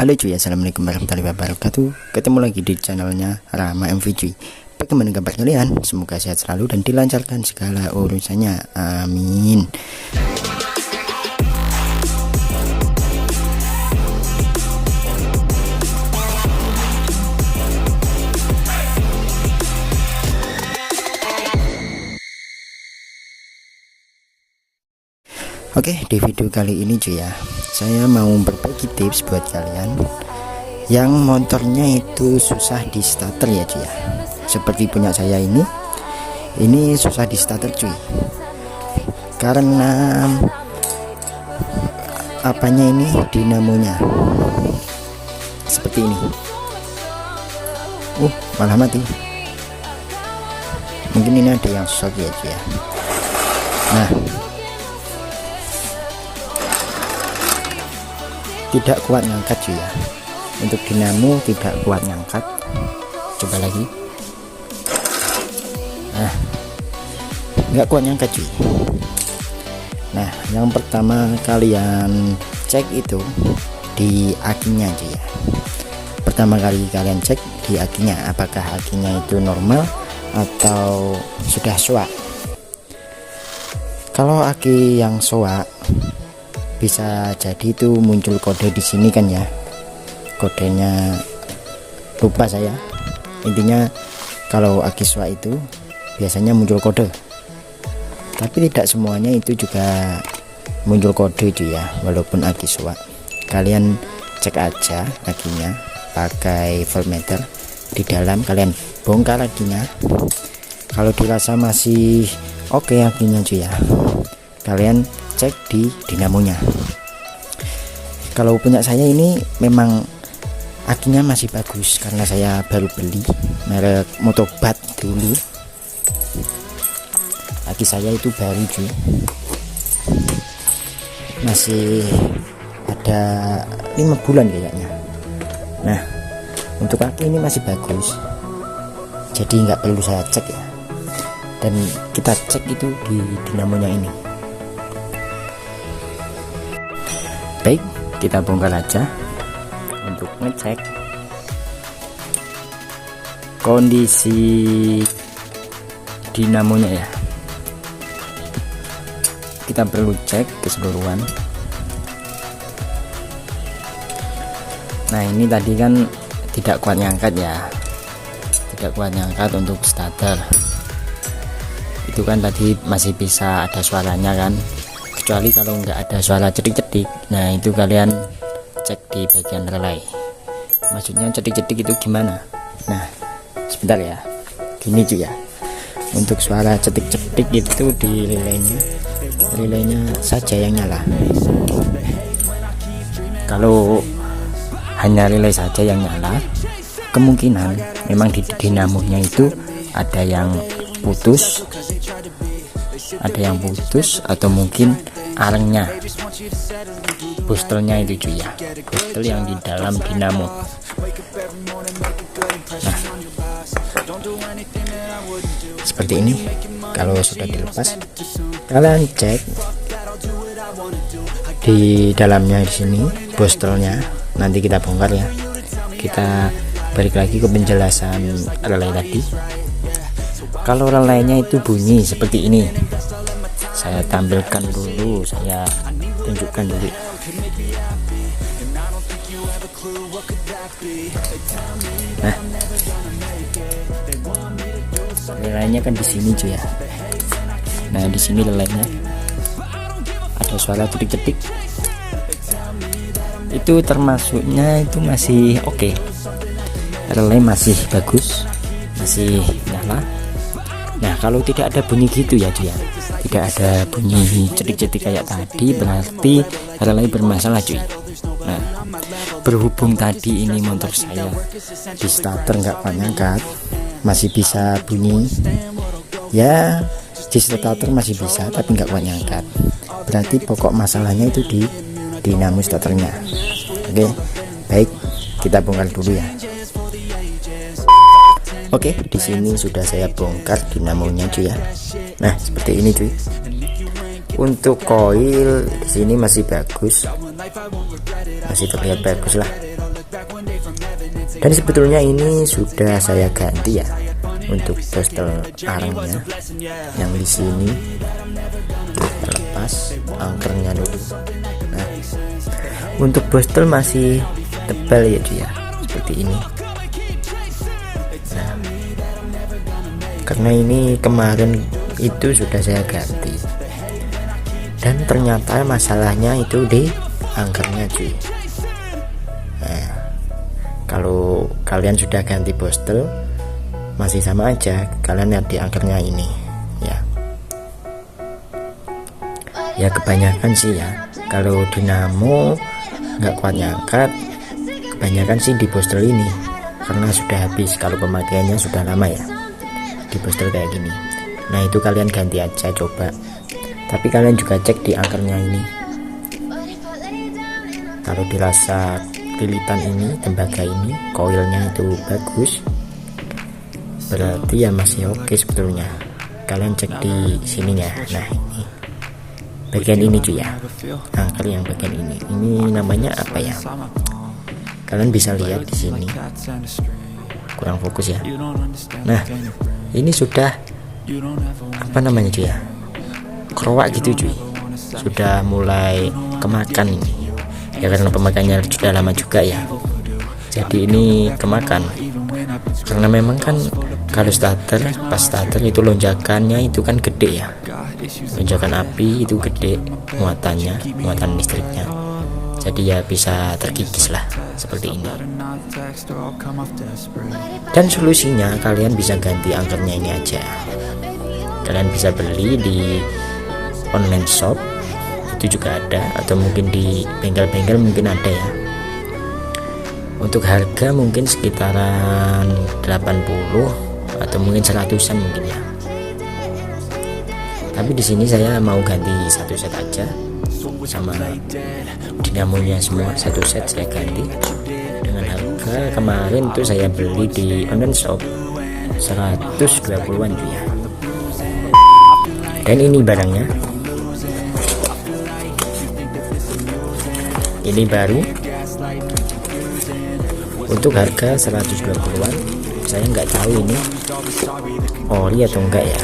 Halo cuy, assalamualaikum warahmatullahi wabarakatuh. Ketemu lagi di channelnya Rama MV cuy. Bagaimana kabar kalian? Semoga sehat selalu dan dilancarkan segala urusannya, amin. Oke, di video kali ini cuy ya, saya mau berbagi tips buat kalian yang motornya itu susah di starter ya cuy ya. Seperti punya saya ini susah di starter cuy. Karena apanya ini, dinamonya seperti ini. Malah mati. Mungkin ini ada yang shock ya cuy ya. Nah, tidak kuat ngangkat cuy ya. Untuk dinamo tidak kuat ngangkat. Coba lagi. Nah, nggak kuat ngangkat cuy. Nah, yang pertama kalian cek itu di akinya cuy ya. Pertama kali kalian cek di akinya, apakah akinya itu normal atau sudah soak. Kalau aki yang soak, bisa jadi itu muncul kode di sini kan ya. Kodenya lupa saya. Intinya kalau aki soak itu biasanya muncul kode, tapi tidak semuanya itu juga muncul kode cuy ya. Walaupun aki soak, kalian cek aja akinya pakai voltmeter. Di dalam kalian bongkar akinya. Kalau dirasa masih oke akinya cuy ya, kalian cek di dinamonya. Kalau punya saya ini memang akinya masih bagus karena saya baru beli merek Motobat dulu. Aki saya itu baru cuy, masih ada 5 bulan kayaknya. Nah, untuk aki ini masih bagus, jadi nggak perlu saya cek ya. Dan kita cek itu di dinamonya ini. Baik, kita bongkar aja untuk ngecek kondisi dinamonya ya. Kita perlu cek keseluruhan. Nah, ini tadi kan tidak kuat ngangkat ya, tidak kuat ngangkat untuk starter. Itu kan tadi masih bisa ada suaranya kan, kecuali kalau nggak ada suara cedik-cedik. Nah, itu kalian cek di bagian relay. Maksudnya cedik-cedik itu gimana? Nah, sebentar ya, gini cuy ya. Untuk suara cedik-cedik itu di relaynya saja yang nyala. Kalau hanya relay saja yang nyala, kemungkinan memang di dinamonya itu ada yang putus, atau mungkin arengnya, boosternya itu cuy ya, booster yang di dalam dinamo. Nah, seperti ini. Kalau sudah dilepas, kalian cek di dalamnya di sini boosternya. Nanti kita bongkar ya. Kita balik lagi ke penjelasan relay tadi. Kalau relaynya itu bunyi seperti ini, saya tampilkan dulu, saya tunjukkan dulu. Nah, relaynya kan di sini cuy ya. Nah, di sini relaynya ada suara cedik-cedik. Itu termasuknya itu masih oke. Relay masih bagus, masih nyala. Nah, kalau tidak ada bunyi gitu ya cuy ya, tidak ada bunyi cedik-cedik kayak tadi, berarti relay bermasalah cuy. Nah, berhubung tadi ini motor saya di starter nggak kuat ngangkat, masih bisa bunyi ya, di starter masih bisa tapi nggak kuat ngangkat, berarti pokok masalahnya itu di dinamo starternya. Oke, baik, kita bongkar dulu ya. Oke, di sini sudah saya bongkar dinamonya cuy ya. Nah, seperti ini cuy. Untuk koil di sini masih bagus, masih terlihat bagus lah. Dan sebetulnya ini sudah saya ganti ya untuk bostel arangnya yang di sini. Kita lepas angkernya dulu. Nah, untuk bostel masih tebal ya cuy ya, seperti ini. Nah, karena ini kemarin itu sudah saya ganti, dan ternyata masalahnya itu di angkernya cuy. Nah, kalau kalian sudah ganti bostel masih sama aja, kalian lihat di angkernya ini ya. Ya kebanyakan sih ya, kalau dinamo nggak kuat nyangkat, kebanyakan sih di bostel ini karena sudah habis kalau pemakaiannya sudah lama ya di bostel kayak gini. Nah itu kalian ganti aja coba, tapi kalian juga cek di angkernya ini. Kalau dirasa lilitan ini, tembaga ini, koilnya itu bagus, berarti ya masih oke sebetulnya. Kalian cek di sininya. Nah ini bagian ini cuy ya, angker yang bagian ini namanya apa ya, kalian bisa lihat di sini, kurang fokus ya. Nah ini sudah apa namanya cuy ya, kerowak gitu cuy, sudah mulai kemakan ini ya, karena pemakaiannya sudah lama juga ya, jadi ini kemakan. Karena memang kan kalau starter, pas starter itu lonjakannya itu kan gede ya, lonjakan api itu gede, muatan listriknya, jadi ya bisa terkikis lah seperti ini. Dan solusinya kalian bisa ganti angkernya ini aja, kalian bisa beli di online shop itu juga ada, atau mungkin di bengkel-bengkel mungkin ada ya. Untuk harga mungkin sekitaran 80 atau mungkin 100-an mungkin ya. Tapi di sini saya mau ganti satu set aja, sama dinamonya semua satu set saya ganti dengan harga kemarin tuh saya beli di online shop 120-an tuh ya. Dan ini barangnya, ini baru untuk harga 120-an. Saya nggak tahu ini ori atau enggak ya,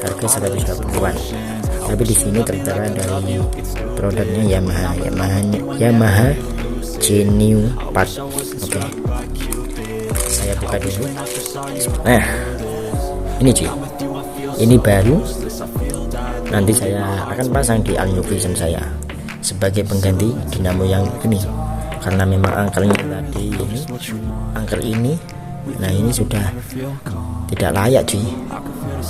harga 120-an. Tapi di sini tertera dari produknya Yamaha Genuine Part. Oke, saya buka dulu. Nah ini cuy, ini baru, nanti saya akan pasang di All New Vision saya sebagai pengganti dinamo yang ini, karena memang angkernya tadi ini, angker ini, nah ini sudah tidak layak cuy.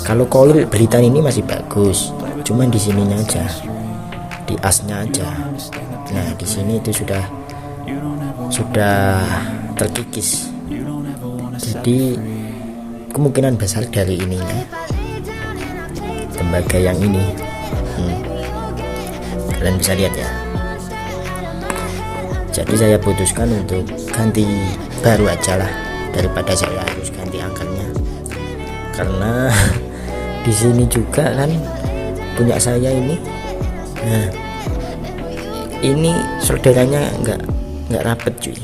Kalau coil Britan ini masih bagus, cuman di sininya aja, di asnya aja. Nah di sini itu sudah terkikis, jadi kemungkinan besar dari ininya, tembaga yang ini, kalian bisa lihat ya. Jadi saya putuskan untuk ganti baru aja lah, daripada saya harus ganti angkernya. Karena di sini juga kan punya saya ini. Nah, ini solderannya nggak rapet cuy.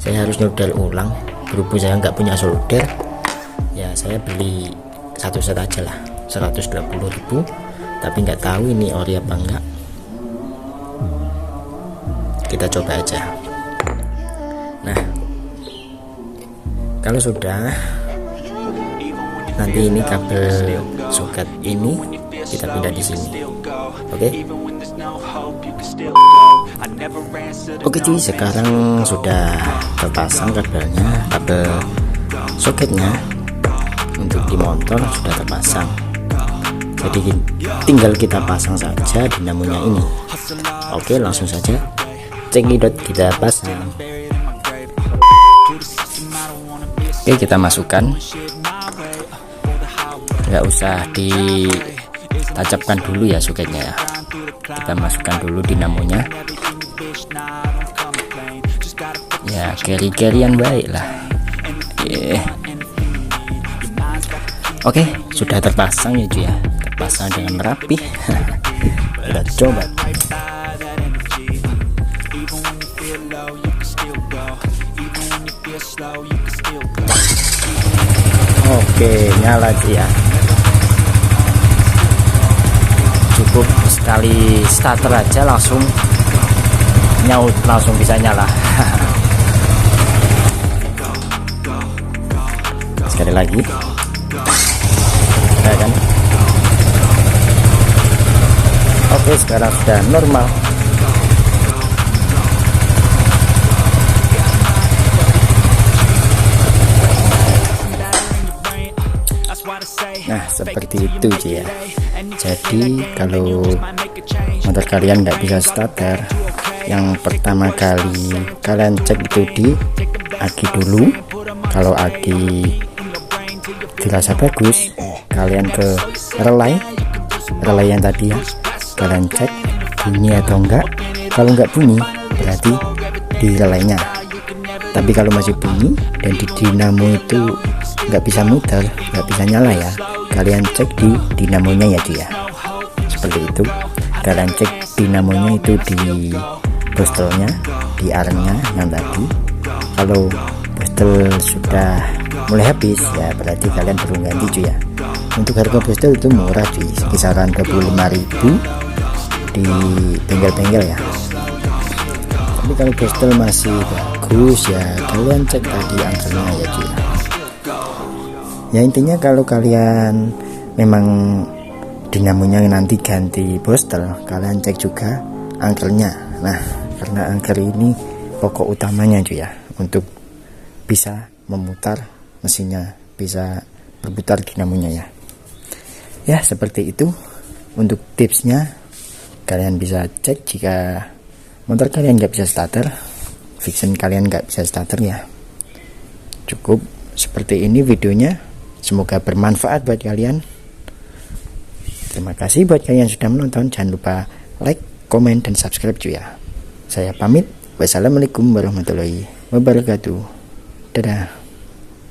Saya harus nyodel ulang. Berhubung saya nggak punya solder, ya saya beli satu set aja lah, 120.000. Tapi nggak tahu ini ori apa enggak. Kita coba aja. Nah, kalau sudah, nanti ini kabel soket ini kita pindah di sini. Oke. Oke cuy, sekarang sudah terpasang kabelnya, kabel soketnya untuk di motor sudah terpasang. Jadi tinggal kita pasang saja dinamonya ini. Oke, langsung saja cekidot kita pasang. Oke, kita masukkan, nggak usah ditancapkan dulu ya soketnya ya, kita masukkan dulu dinamonya ya, carry-carryan baik lah. Oke, sudah terpasang ya cuy ya, terpasang dengan rapi. Kita coba. Oke, nyala sih ya. Cukup sekali starter aja langsung nyaut, langsung bisa nyala. Sekali lagi, ya kan? Oke, sekarang sudah normal. Nah, seperti itu sih ya. Jadi kalau motor kalian nggak bisa starter, yang pertama kali kalian cek itu di aki dulu. Kalau aki dirasa bagus, kalian ke relay yang tadi ya, kalian cek bunyi atau enggak. Kalau enggak bunyi berarti di relaynya. Tapi kalau masih bunyi dan di dinamo itu nggak bisa muter, nggak bisa nyala ya, kalian cek di dinamonya ya dia. Seperti itu, kalian cek dinamonya itu di bostelnya, di armnya yang tadi. Kalau bostel sudah mulai habis ya berarti kalian perlu ganti cuy ya. Untuk harga bostel itu murah di kisaran 25.000 di bengkel-bengkel ya. Tapi kalau bostel masih bagus ya kalian cek tadi angkernya ya cuy ya. Intinya kalau kalian memang dinamonya nanti ganti bostel, kalian cek juga angkernya. Nah, karena angker ini pokok utamanya cuy ya, untuk bisa memutar mesinnya, bisa berputar dinamonya ya. Ya seperti itu untuk tipsnya. Kalian bisa cek jika motor kalian nggak bisa starter, Vixen kalian nggak bisa starter ya. Cukup seperti ini videonya. Semoga bermanfaat buat kalian. Terima kasih buat kalian yang sudah menonton. Jangan lupa like, komen, dan subscribe cuy ya. Saya pamit. Wassalamualaikum warahmatullahi wabarakatuh. Dadah.